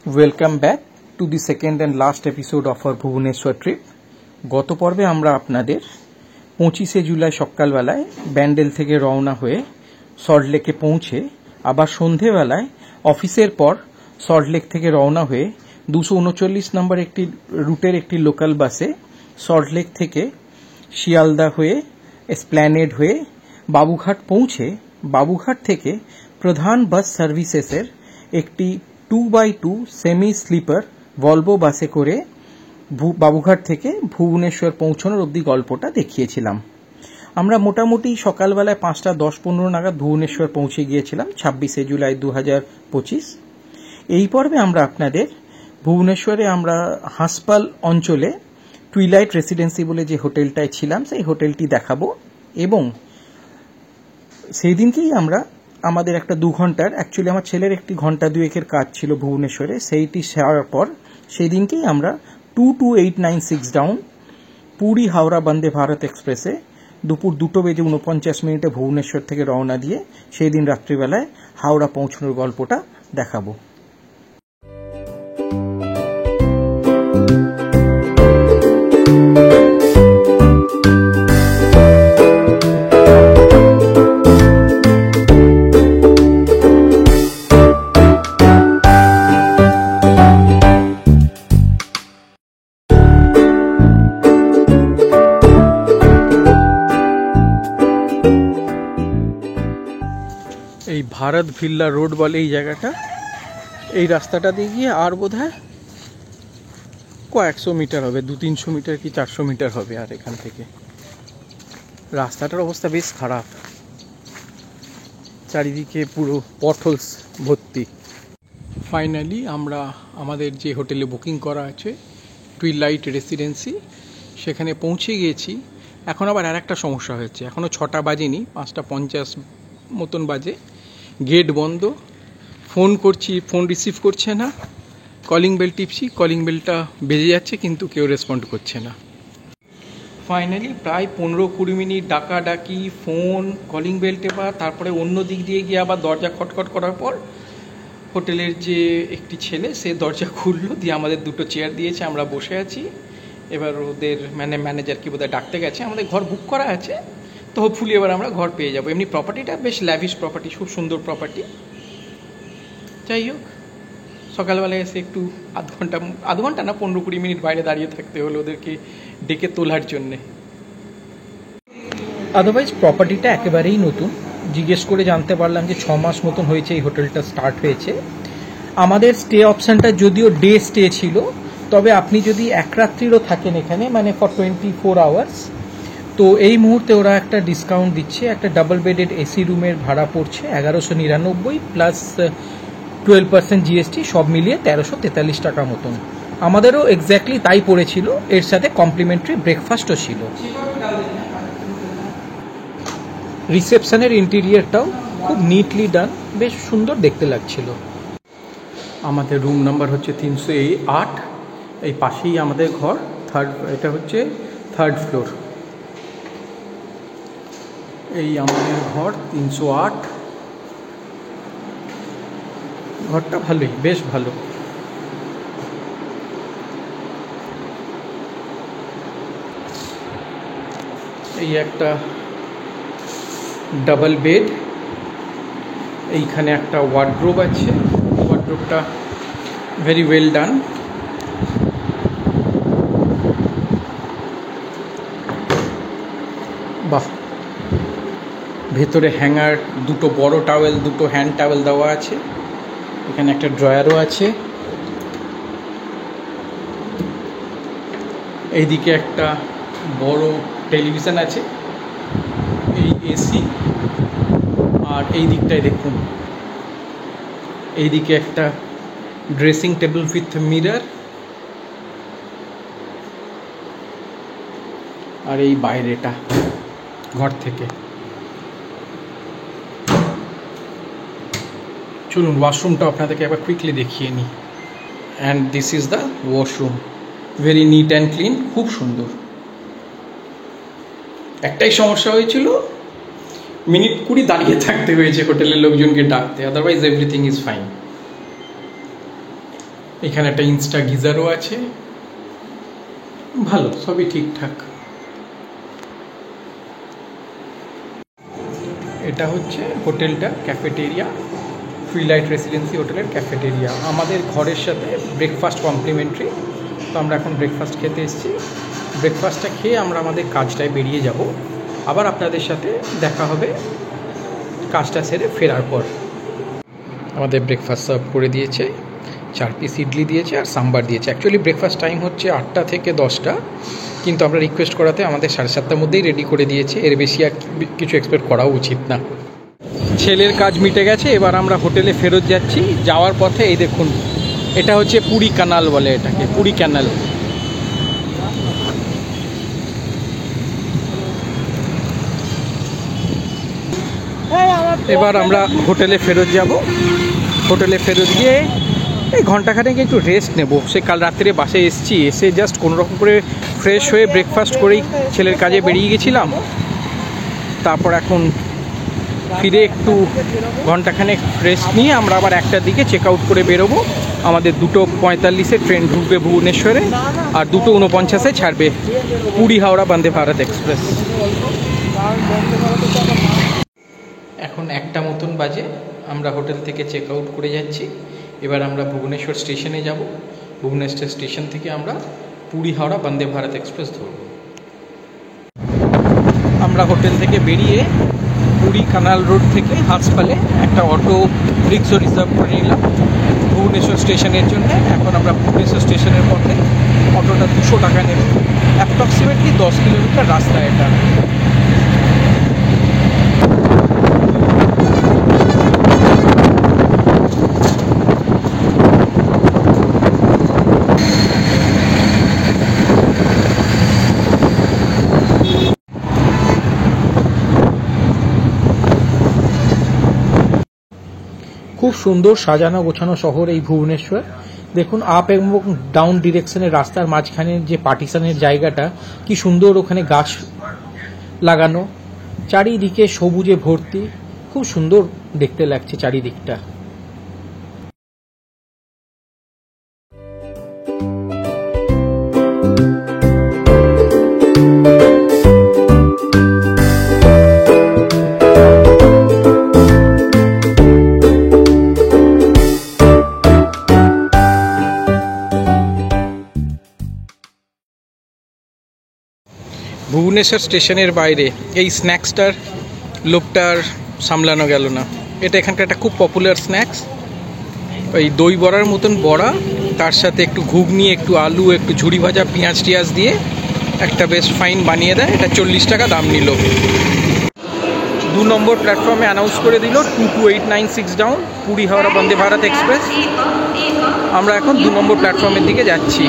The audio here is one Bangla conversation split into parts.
Welcome back to the second and last episode of our Bhubaneswar trip. গত পর্বে আমরা আপনাদের 25শে জুলাই সকালবেলায় ব্যান্ডেল থেকে রওনা হয়ে সল্টলেকে পৌঁছে আবার সন্ধেবেলায় অফিসের পর সল্টলেক থেকে রওনা হয়ে 239 নম্বর একটি রুটের একটি লোকাল বাসে সল্টলেক থেকে শিয়ালদা হয়ে এসপ্ল্যানেড হয়ে বাবুঘাট পৌঁছে বাবুঘাট থেকে প্রধান বাস সার্ভিসেসের একটি 2x2 সেমি স্লিপার ভলভো বাসে করে বাবুঘাট থেকে ভুবনেশ্বর পৌঁছানোর অবধি গল্পটা দেখিয়েছিলাম। আমরা মোটামুটি সকালবেলায় 5টা 10-15 নাগাদ ভুবনেশ্বর পৌঁছে গিয়েছিলাম 26শে জুলাই 2025। এই পর্বে আমরা আপনাদের ভুবনেশ্বরে আমরা হাসপাল অঞ্চলে টুইলাইট রেসিডেন্সি বলে যে হোটেলটায় ছিলাম সেই হোটেলটি দেখাবো এবং সেই দিনকেই আমরা আমাদের একটা 2 ঘন্টার অ্যাকচুয়ালি আমার ছেলের একটি ঘন্টা 2-এর কাজ ছিল ভুবনেশ্বরে, সেইটি সারার পর সেই দিনকেই আমরা 22896 ডাউন পুরী হাওড়া বন্দে ভারত এক্সপ্রেসে দুপুর 2:49 ভুবনেশ্বর থেকে রওনা দিয়ে সেই দিন রাত্রিবেলায় হাওড়া পৌঁছানোর গল্পটা দেখাবো। এই ভারত ভিল্লা রোড বলে এই জায়গাটা, এই রাস্তাটা দিয়ে গিয়ে আর বোধহয় কয়েকশো মিটার হবে, 200-300 মিটার কি 400 মিটার হবে। আর এখান থেকে রাস্তাটার অবস্থা বেশ খারাপ, চারিদিকে পুরো পটহোলস ভর্তি। ফাইনালি আমরা আমাদের যে হোটেলে বুকিং করা আছে টুইলাইট রেসিডেন্সি সেখানে পৌঁছে গিয়েছি। এখন আবার আর একটা সমস্যা হয়েছে, এখনও 6টা বাজেনি, 5:50 মতন বাজে, গেট বন্ধ। ফোন করছি, ফোন রিসিভ করছে না, কলিং বেল টিপছি, কলিং বেলটা বেজে যাচ্ছে কিন্তু কেউ রেসপন্ড করছে না। ফাইনালি প্রায় 15-20 মিনিট ডাকাডাকি, ফোন, কলিং বেল টেপা, তারপরে অন্য দিক দিয়ে গিয়ে আবার দরজা খটখট করার পর হোটেলের যে একটি ছেলে সে দরজা খুললো, দিয়ে আমাদের 2টো চেয়ার দিয়েছে, আমরা বসে আছি। এবার ওদের ম্যানেজারকে বোধহয় ডাকতে গেছে, আমাদের ঘর বুক করা আছে, তো হোপফুলি এবার আমরা ঘর পেয়ে যাবো। এমনি প্রপার্টিটা বেশ ল্যাভিশ প্রপার্টি, খুব সুন্দর প্রপার্টি। যাই হোক, সকালবেলায় এসে একটু আধ ঘন্টা না 15-20 মিনিট বাইরে দাঁড়িয়ে থাকতে হলো ওদেরকে ডেকে তোলার জন্যে। আদারওয়াইজ প্রপার্টিটা একেবারেই নতুন, জিজ্ঞেস করে জানতে পারলাম যে 6 মাস মতন হয়েছে এই হোটেলটা স্টার্ট হয়েছে। আমাদের স্টে অপশানটা যদিও ডে স্টে ছিল, তবে আপনি যদি এক রাত্রিরও থাকেন এখানে, মানে ফর 24 আওয়ার্স, তো এই মুহূর্তে ওরা একটা ডিসকাউন্ট দিচ্ছে। একটা ডাবল বেডেড এসি রুমের ভাড়া পড়ছে 1199 প্লাস 12% জিএসটি, সব মিলিয়ে 1343 টাকা মতন। আমাদেরও এক্স্যাক্টলি তাই পড়েছিল, এর সাথে কমপ্লিমেন্টারি ব্রেকফাস্টও ছিল। রিসেপশনের ইন্টেরিয়ারটাও খুব নিটলি ডান, বেশ সুন্দর দেখতে লাগছিল। আমাদের রুম নাম্বার হচ্ছে 308, এই পাশেই আমাদের ঘর, এটা হচ্ছে 3rd ফ্লোর। এই আমাদের ঘর 308, ঘরটা ভালোই, বেশ ভালো। এই একটা ডাবল বেড, এইখানে একটা ওয়ার্ডরোব আছে, ওয়ার্ডরোবটা ভেরি ওয়েল ডান। বাহ, ভেতরে হ্যাঙ্গার, 2টো বড় টাওয়েল, 2টো হ্যান্ড টাওয়েল দেওয়া আছে, এখানে একটা ড্রয়ারও আছে। এইদিকে একটা বড় টেলিভিশন আছে, এই এসি, আর এই দিকটায় দেখুন, এইদিকে একটা ড্রেসিং টেবিল উইথ মিরর, আর এই বাইরেটা ঘর থেকে। চলুন ওয়াশরুমটা আপনাদেরকে একবার কুইকলি দেখিয়ে নিই। And this is the washroom, very neat and clean, খুব সুন্দর। একটাই সমস্যা হয়েছিল, মিনিট 20 দাঁড়িয়ে থাকতে হয়েছে হোটেলের লোকজনকে ডাকতে, আদারওয়াইজ এভরিথিং ইজ ফাইন। এখানে একটা ইনস্টা গিজারও আছে, ভালো, সবই ঠিকঠাক। এটা হচ্ছে হোটেলটা, ক্যাফেটেরিয়া, ফ্রিলাইট রেসিডেন্সি হোটেলের ক্যাফেটেরিয়া। আমাদের ঘরের সাথে ব্রেকফাস্ট কমপ্লিমেন্টারি, তো আমরা এখন ব্রেকফাস্ট খেতে এসেছি। ব্রেকফাস্টটা খেয়ে আমরা আমাদের কাজটায় বেরিয়ে যাব। আবার আপনাদের সাথে দেখা হবে কাজটা সেরে ফেরার পর। আমাদের ব্রেকফাস্ট সার্ভ করে দিয়েছে, 4 পিস ইডলি দিয়েছে আর সাম্বার দিয়েছে। অ্যাকচুয়ালি ব্রেকফাস্ট টাইম হচ্ছে 8টা থেকে 10টা, কিন্তু আমরা রিকোয়েস্ট করাতে আমাদের 7:30টার মধ্যেই রেডি করে দিয়েছে। এর বেশি আর কিছু এক্সপেক্ট করাও উচিত না। ছেলের কাজ মিটে গেছে, এবার আমরা হোটেলে ফেরত যাচ্ছি। যাওয়ার পথে এই দেখুন, এটা হচ্ছে পুরী ক্যানাল বলে এটাকে, পুরী ক্যানাল। এবার আমরা হোটেলে ফেরত যাব। হোটেলে ফেরত গিয়ে এই ঘন্টাখানেক একটু রেস্ট নেব। সে কাল রাত্রে বাসে এসেছি, এসে জাস্ট কোনোরকম করে ফ্রেশ হয়ে ব্রেকফাস্ট করেই ছেলের কাজে বেরিয়ে গেছিলাম। তারপর এখন ফিরে একটু ঘন্টাখানেক রেস্ট নিয়ে আমরা আবার 1টার দিকে চেক আউট করে বেরোবো। আমাদের 2:45-এ ট্রেন ঢুকবে ভুবনেশ্বরে, আর 2:49-এ ছাড়বে পুরী হাওড়া বন্দে ভারত এক্সপ্রেস। এখন 1টা মতন বাজে, আমরা হোটেল থেকে চেক আউট করে যাচ্ছি। এবার আমরা ভুবনেশ্বর স্টেশনে যাব। ভুবনেশ্বর স্টেশন থেকে আমরা পুরী হাওড়া বন্দে ভারত এক্সপ্রেস ধরব। আমরা হোটেল থেকে বেরিয়ে পুরী কানাল রোড থেকে হাসপালে একটা অটো রিক্সা রিজার্ভ করে নিলাম ভুবনেশ্বর স্টেশনের জন্য। এখন আমরা ভুবনেশ্বর স্টেশনের পথে, অটোটা 200 টাকা নেবে, অ্যাপ্রক্সিমেটলি 10 কিলোমিটার রাস্তা এটা। খুব সুন্দর সাজানো গোছানো শহর এই ভুবনেশ্বর। দেখুন, আপ এবং ডাউন ডিরেকশনের রাস্তার মাঝখানে যে পার্টিশনের জায়গাটা, কি সুন্দর ওখানে গাছ লাগানো, চারিদিকে সবুজে ভর্তি, খুব সুন্দর দেখতে লাগছে চারিদিকটা। ভুবনেশ্বর স্টেশনের বাইরে এই স্ন্যাক্সটার লোকটার সামলানো গেল না। এটা এখানকার একটা খুব পপুলার স্ন্যাক্স, ওই দই বড়ার মতন বড়া, তার সাথে একটু ঘুগনি, একটু আলু, একটু ঝুড়ি ভাজা, পেঁয়াজ টিয়াজ দিয়ে একটা বেশ ফাইন বানিয়ে দেয়। এটা 40 টাকা দাম নিল। 2 নম্বর প্ল্যাটফর্মে অ্যানাউন্স করে দিল 22896 ডাউন, পুরী হাওড়া বন্দে ভারত এক্সপ্রেস। আমরা এখন 2 নম্বর প্ল্যাটফর্মের দিকে যাচ্ছি।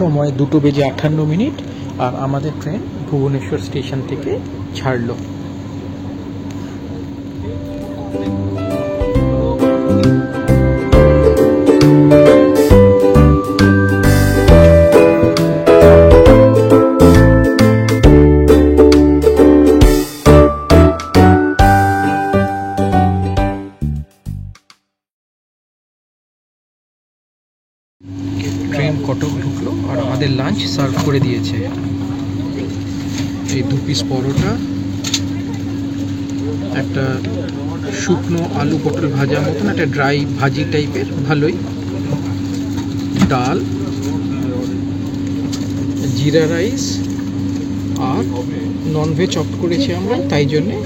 সময় 2:58 আর আমাদের ট্রেন ভুবনেশ্বর স্টেশন থেকে ছাড়লো। ট্রেন কটক ঢুকলো আর আমাদের লাঞ্চ সার্ভ করে দিয়েছে। এই 2 পিস পরোটা একটা শুকনো আলু পটল ভাজা মতন, একটা ড্রাই ভাজি টাইপের, ভালোই। ডাল, জিরা রাইস, আর ননভেজ অপ্ট করেছি আমরা, তাই জন্যে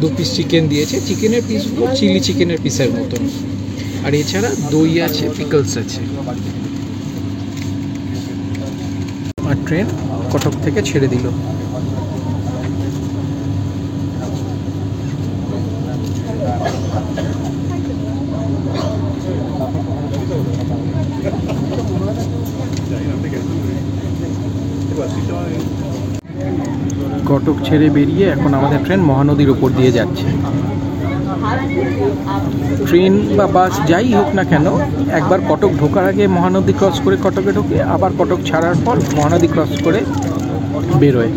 2 পিস চিকেন দিয়েছে। চিকেনের পিসগুলো চিলি চিকেনের পিসের মতন। আর এছাড়া দই আছে, পিকলস আছে। আর ট্রেন কটক থেকে ছেড়ে দিল। কটক ছেড়ে বেরিয়ে এখন আমাদের ট্রেন মহানদীর উপর দিয়ে যাচ্ছে। ট্রেন বা বাস যাই হোক না কেন, একবার কটক ঢোকার আগে মহানদী ক্রস করে কটকে ঢোকে, আবার কটক ছাড়ার পর মহানদী ক্রস করে বেরোয়।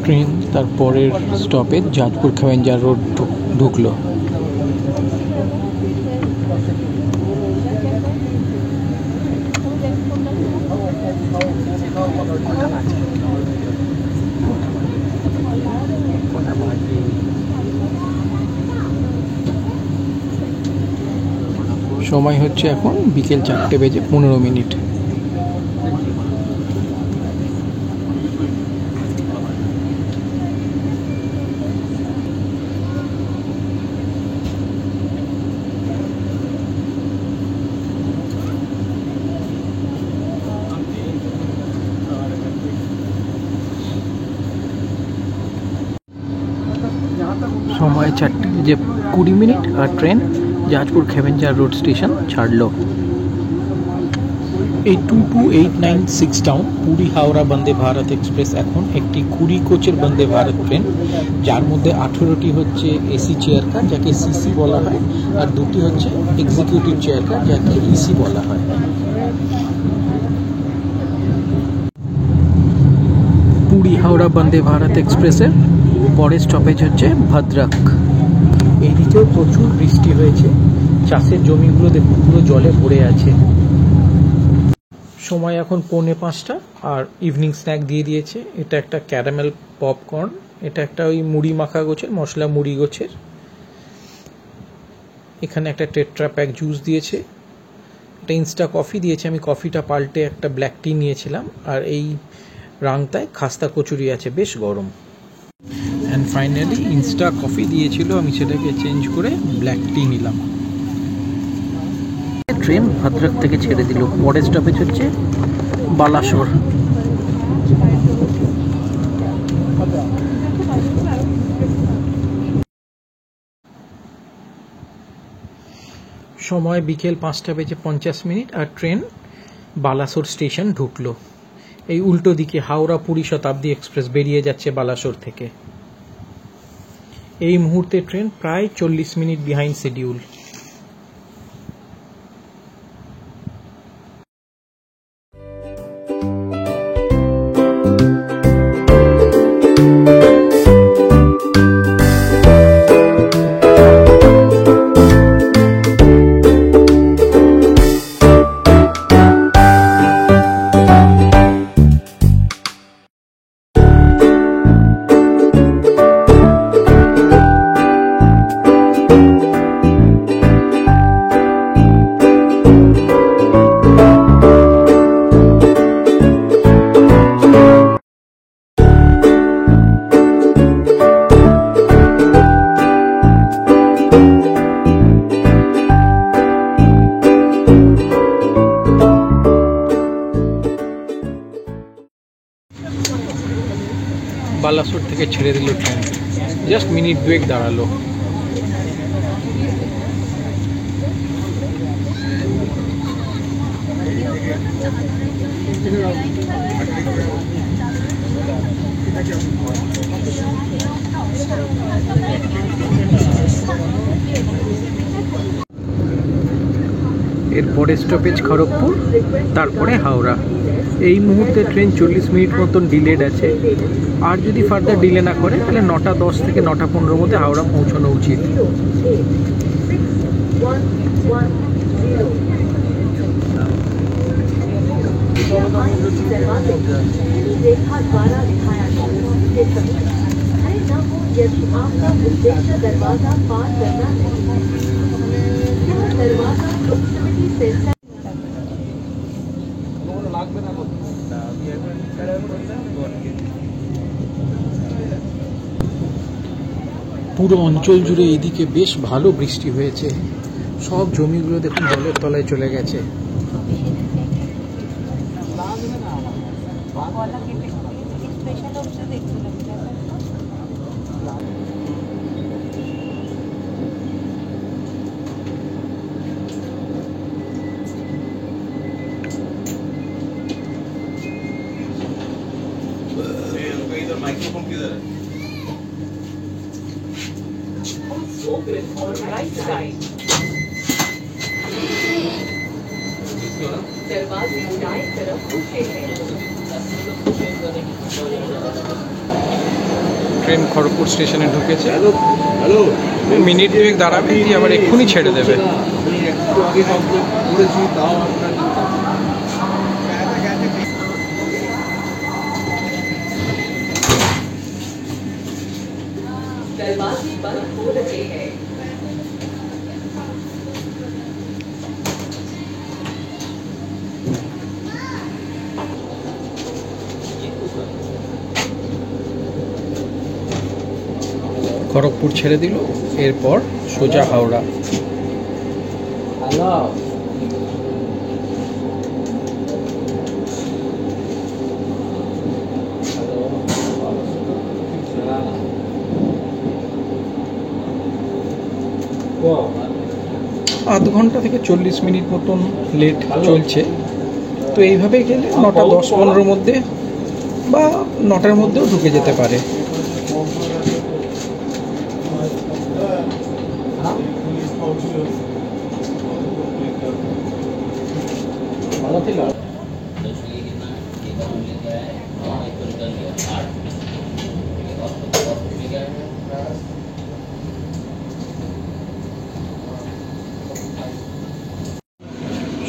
ট্রেন তার পরের স্টপেজ জাজপুর খেভেঞ্জার রোড ঢুকলো। সময় হচ্ছে এখন বিকেল 4:15। সময় 4:20 আর ট্রেন জাজপুর খেভেঞ্জার রোড স্টেশন ছাড়লো। এই 22896 টাউন পুরী হাওড়া বন্দে ভারত এক্সপ্রেস এখন একটি 20 কোচের বন্দে ভারত ট্রেন, যার মধ্যে 18টি হচ্ছে এসি চেয়ার কার, যাকে সিসি বলা হয়, আর 2টি হচ্ছে এক্সিকিউটিভ চেয়ার কার, যাকে ইসি বলা হয়। পুরী হাওড়া বন্দে ভারত এক্সপ্রেসের পরের স্টপেজ হচ্ছে ভদ্রক। এইদিকেও প্রচুর বৃষ্টি হয়েছে, চাষের জমিগুলো দেখুন পুরো জলে ভরে আছে। সময় এখন 4:45 আর ইভিনিং স্ন্যাক দিয়ে দিয়েছে। এটা একটা ক্যারামেল পপকর্ন, এটা একটা ওই মুড়ি মাখা গোছের, মশলা মুড়ি গোছের। এখানে একটা টেট্রা প্যাক জুস দিয়েছে, একটা ইনস্টা কফি দিয়েছে। আমি কফিটা পাল্টে একটা ব্ল্যাক টি নিয়েছিলাম। আর এই রাংতায় খাস্তা কচুরি আছে, বেশ গরম। অ্যান্ড ফাইনালি ইনস্টা কফি দিয়েছিল, আমি সেটাকে চেঞ্জ করে ব্ল্যাক টি নিলাম। ট্রেন ভদ্রক থেকে ছেড়ে দিল। পরের স্টপেজ হচ্ছে বালাসোর। সময় বিকেল 5:50 আর ট্রেন বালাসোর স্টেশন ঢুকলো। এই উল্টো দিকে হাওড়া পুরী শতাব্দী এক্সপ্রেস বেরিয়ে যাচ্ছে বালাসোর থেকে। এই মুহূর্তে ট্রেন প্রায় 40 মিনিট বিহাইন্ড শিডিউল। বালাসোর থেকে ছেড়ে দিল ট্রেন, জাস্ট মিনিট দুয়েক দাঁড়ালো। এরপরে স্টপেজ খড়গপুর, তারপরে হাওড়া। এই মুহূর্তে ট্রেন 40 মিনিট মতন ডিলেড আছে, আর যদি ফার্দার ডিলে না করে তাহলে 9:10 থেকে 9:15 মধ্যে হাওড়া পৌঁছানো উচিত। পুরো অঞ্চল জুড়ে এদিকে বেশ ভালো বৃষ্টি হয়েছে, সব জমিগুলো দেখুন জলের তলায় চলে গেছে। माइक्रोफोन किधर है? Open on right side. दरवाजे दाएं तरफ खुले हैं। ট্রেন খড়গপুর স্টেশনে ঢুকেছে। মিনিট দুয়েক দাঁড়াবে, দিয়ে আবার এক্ষুনি ছেড়ে দেবে। दरवाजे बंद हो रहे हैं। খড়গপুর ছেড়ে দিল, এরপর সোজা হাওড়া। আধ ঘন্টা থেকে 40 মিনিট মতন লেট চলছে, তো এইভাবে গেলে 9:10-15 মধ্যে বা 9টার মধ্যেও ঢুকে যেতে পারে।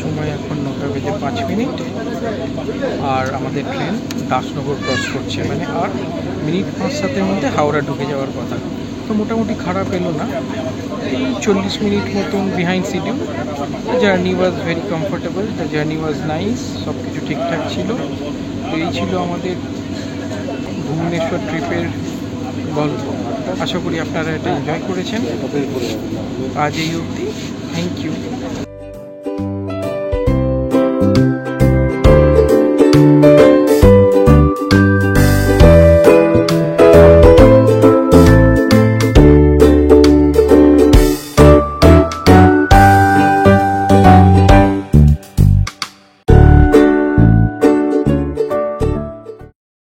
সময় এখন 9:05, আর আমাদের ট্রেন দাসনগর ক্রস করছে, মানে আর মিনিট 5-7-এর মধ্যে হাওড়া ঢুকে যাওয়ার কথা। তো মোটামুটি খারাপ এলো না, এই 40 মিনিট মতন behind schedule. Journey was very comfortable, the journey was nice, সব কিছু ঠিকঠাক ছিল। তো এই ছিল আমাদের ভুবনেশ্বর ট্রিপের গল্প। আশা করি আপনারা এটা এনজয় করেছেন। আজ এই অবধি, থ্যাংক ইউ।